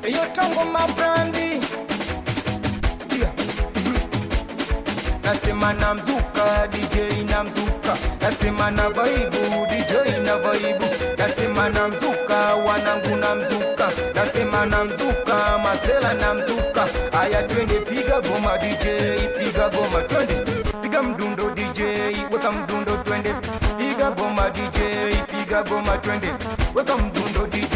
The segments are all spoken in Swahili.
Eyo tango mabrandi sikia. Nasema na mzuka DJ na mzuka, nasema na vaibu DJ na vaibu, nasema na mzuka wanangu na mzuka, nasema na mzuka masela na mzuka. Aya twende piga goma DJ, piga goma twende, piga mdundo DJ, weka mdundo twende, piga goma DJ, piga goma twende, weka mdundo DJ,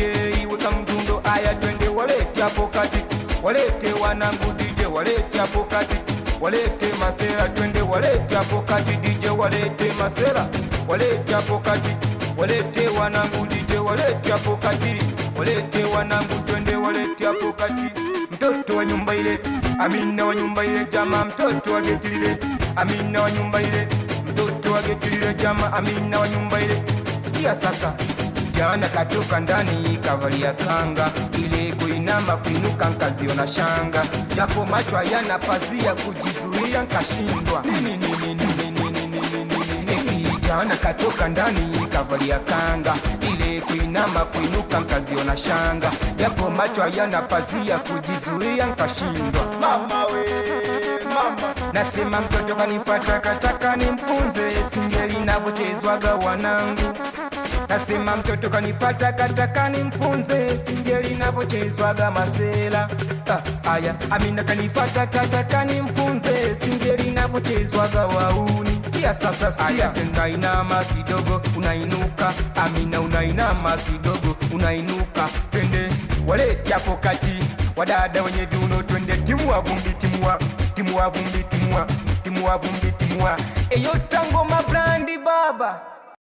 weka mdundo. Aya twende walete hapo kati, walete wanangu DJ, walete hapo kati, walete masela twende, walete hapo kati DJ, walete masela, walete hapo kati, walete wanangu DJ, walete hapo kati, walete wanangu twende, walete hapo kati. Mtoto wa nyumba ile, Amina wa nyumba ile jama, mtoto wa geti lile, Amina wa nyumba ile, mtoto wa geti lile jama, Amina wa nyumba ile. Sikia sasa, jana katoka ndani kavalia kanga, ile kuinama kuinuka nkaziona shanga, japo macho hayana pazia kujizuia nkashindwa. Jana katoka ndani kavalia kanga, ile kuinama kuinuka nkaziona shanga, japo macho hayana pazia kujizuia nkashindwa. Mama we mama, nasema mtoto kanifata kataka nimfunze singeli inavyochezwaga wanangu, nasema mtoto kanifata kataka nimfunze singeli inavyochezwaga masela. Aya Amina kanifata kataka nimfunze singeli inavyochezwaga wauni. Sikia sasa, sikia tena, inama kidogo unainuka, Amina unainama kidogo unainuka, twende walete hapo kati, wadada wenye viuno twende, timua vumbi, timua timua vumbi, timua timua vumbi, timua. Eyo tango mabrandi baba.